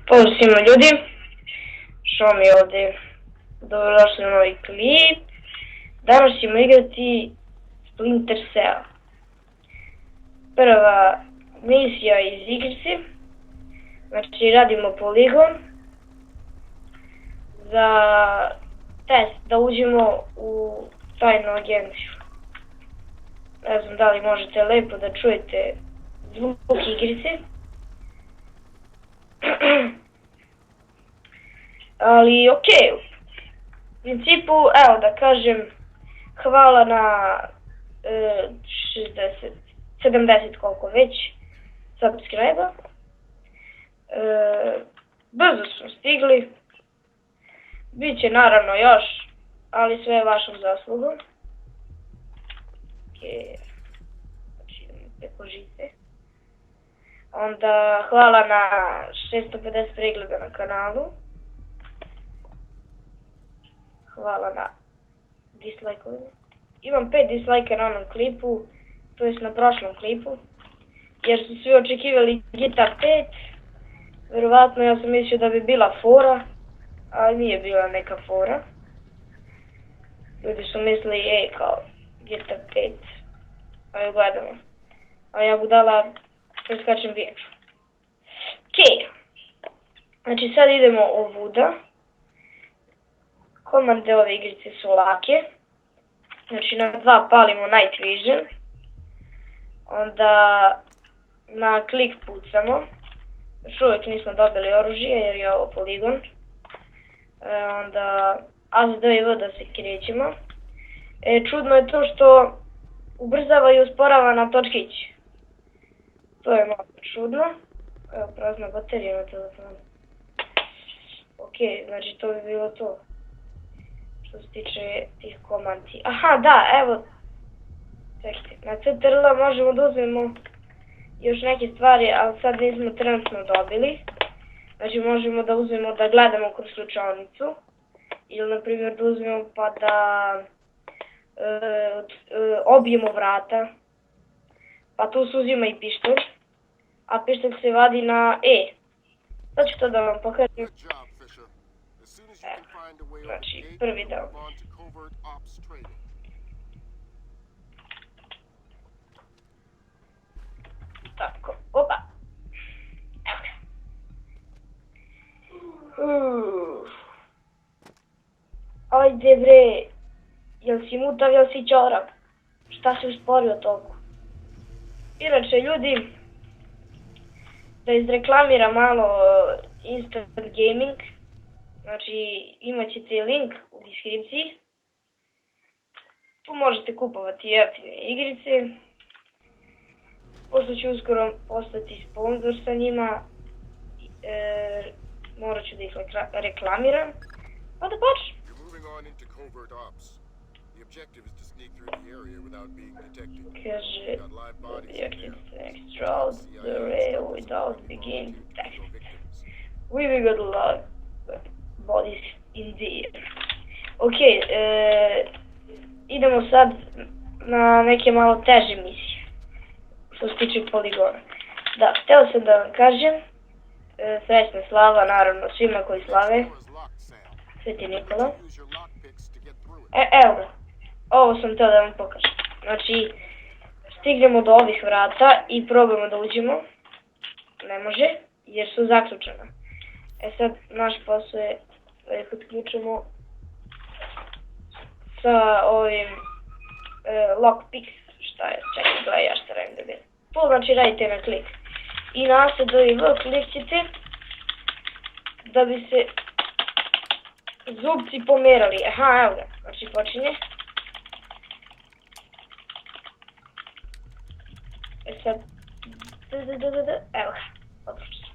Pozdrav svima ljudi, Somy ovdje, dobrodošli na novi klip. Danas ćemo igrati Splinter Cell. Prva misija iz igrice, znači radimo poligon za test da uđemo u tajnu agenciju. Ne znam da li možete lepo da čujete zvuk igrice. Ali okej, u principu, evo da kažem, hvala na 60, 70 koliko već subscribe-a. Brzo smo stigli, bit će naravno još, ali sve je vašom zaslugom. Znači preko žice. Onda hvala na 650 pregleda na kanalu. Hvala na dislajkovima. Imam 5 dislajka na onom klipu, to jest na prošlom klipu, jer su svi očekivali Gitar 5. Verovatno ja sam mislio da bi bila fora, ali nije bila neka fora. Ljudi su mislili, kao Gitar 5, ali gledamo. A ja budala preskačem viječu. Okej. Znači sad idemo ovuda. Komande ove igrice su lake. Znači na 2 palimo Night Vision. Onda na klik pucamo. Još uvijek nismo dobili oružje jer je ovo poligon. Onda AZD da se krećemo. Čudno je to što ubrzava i usporava na točkić. To je malo čudno. Evo prazna baterija na telefonu. Okej, znači to bi bilo to. Što se tiče tih komandi. Aha, da, evo. Čekajte, na CTRL možemo da uzmemo još neke stvari, ali sad nismo trenutno dobili. Znači možemo da uzmemo da gledamo kroz slučajnicu. Ili na primjer da uzmemo pa da obijemo vrata. Pa tu se uzima i pištolj. A pištolj se vadi na E. Sad ću to da vam pokažem. Znači, prvi deo. Tako, opa. Evo ga. Ajde bre, jel si mutav, jel si čorap? Šta si usporio toliko? Inače ljudi, da izreklamiram malo Instant Gaming, znači imat ćete link u deskripciji. Tu možete kupovati jeftine igrice. Pošto ću uskoro postati sponsor sa njima, morat ću da ih reklamiram. Pa da počnem. Kaže, objective next route the rail without being detected. We got a lot of bodies in the air. Okej, idemo sad na neke malo teže misije, što se tiče poligona. Da, hteo sam da vam kažem, srećna slava naravno svima koji slave, Sveti Nikola. Evo ga, ovo sam hteo da vam pokažem. Znači, stignemo do ovih vrata i probamo da uđemo. Ne može, jer su zaključena. Sad, naš posao je da ih otključimo sa ovim lockpicks. Šta je? Čekaj, gledaj, ja šta radim da vidim. To znači radite na klik. I na AZD klik ćete da bi se zubci pomerali. Aha, evo ga. Znači počinje. Sad, evo ga, odlučno.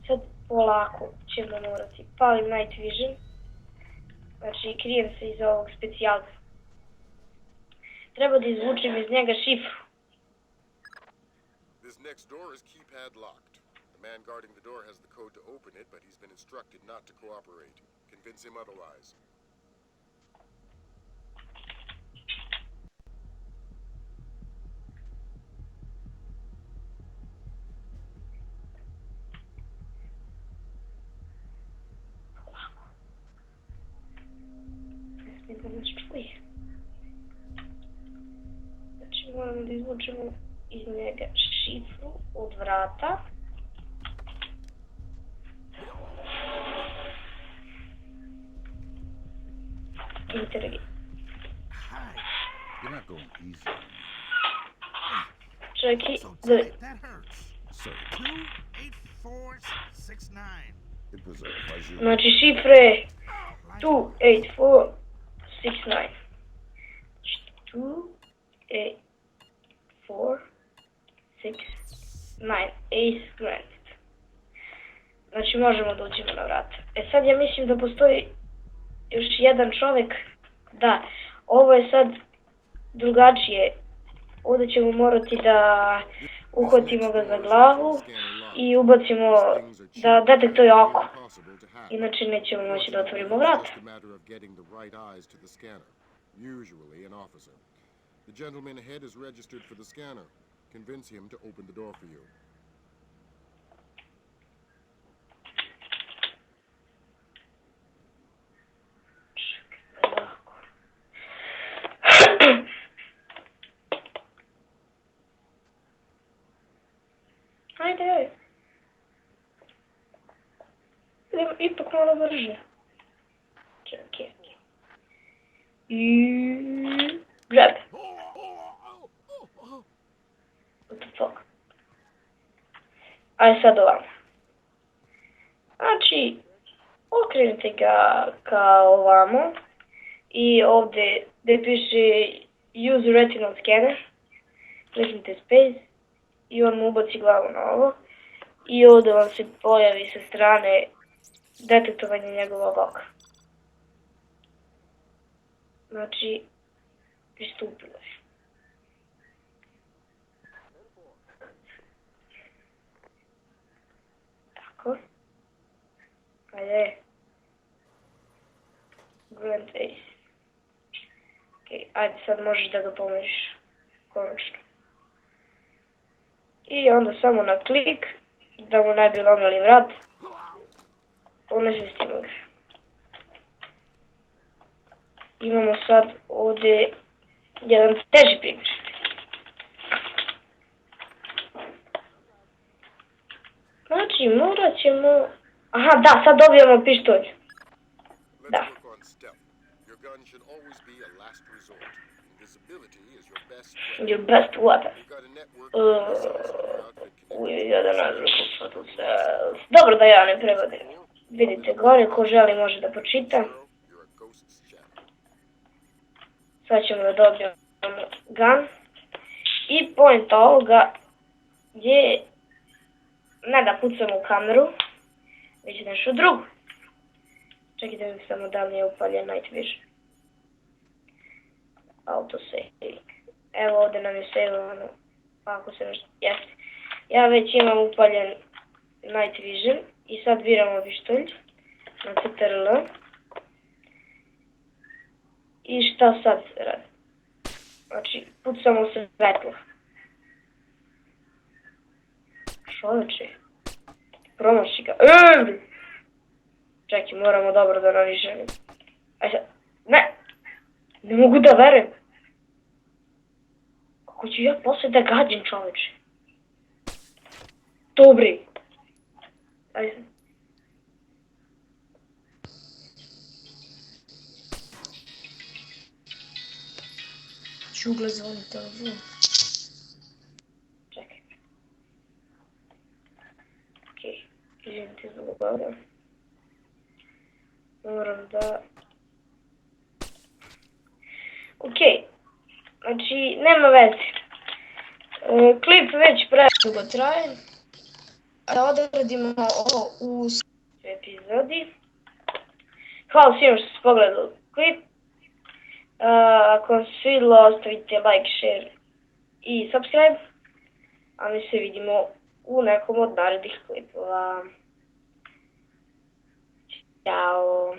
Sad polako ćemo morati. Palim Night Vision. Znači krijem se iza ovog specijalca. Treba da izvučem iz njega šifru. This next door is keypad locked. The man guarding the door has the code to open it, but he's been instructed not to cooperate. Convince him otherwise. izvučemo iz njega šifru od vrata. Intergi. You're not going easy. Čekaj, So da... tight, that hurts. So 28469. It was a pleasure. Znači šifre 28469. 28469. Ace granted. Znači možemo da uđemo na vrata. E sad ja mislim da postoji još jedan čovjek. Da, ovo je sad drugačije. Ovdje ćemo morati da uhvatimo ga za glavu i ubacimo da detektuje oko. Inače nećemo moći da otvorimo vrata. Usually an officer. The gentleman ahead is registered for the scanner. Convince him to open the door for you. Ajde. Idemo ipak malo brže. Čekaj. Grab. What the fuck? Ajde sad ovamo. Znači, okrenite ga ka ovamo i ovdje gdje piše Use Retinal Scanner, kliknite Space i on mu ubaci glavu na ovo i ovdje vam se pojavi sa strane detektovanje njegovog oka. Znači, pristupilo je. Tako. Ajde. Grand Ace. Ok, ajde sad možeš da ga pomeriš. Konačno. I onda samo na klik, da mu ne bi lomili vrat. Unesestimo ga. Imamo sad ovdje jedan teži primjer. Znači, morat ćemo... Aha, da, sad dobijamo pištolj. Da. Your best weapon. Dobro da ja ne prevodim. Vidite gore, ko želi može da počita. Sad ćemo da dobijemo gun. I point ovoga je ne da pucamo u kameru, već nešto drugo. Čekajte mi samo da li je upaljen night vision. Auto save. Evo ovdje nam je saveovano. Ako se nešto... Jeste. Ja već imam upaljen night vision i sad biramo pištolj na CTRL. I šta sad se radi? Znači, pucamo se svetlo. Čovječe. Promaši ga. Čekaj, moramo dobro da navišemo. Aj sad. Ne! Ne mogu da verujem. Kako ću ja posle da gađim, čovječe? Dobri. Aj sad. Čugle zvoni telefon. Čekaj. Okej, izvinite zbog ovoga. Moram da... Okej, znači nema veze. Klip već predugo traje. Da odradimo ovo u epizodi. Hvala svima što ste pogledali klip. Ako vam se svidilo, ostavite like, share i subscribe. A mi se vidimo u nekom od narednih klipova. Ćao!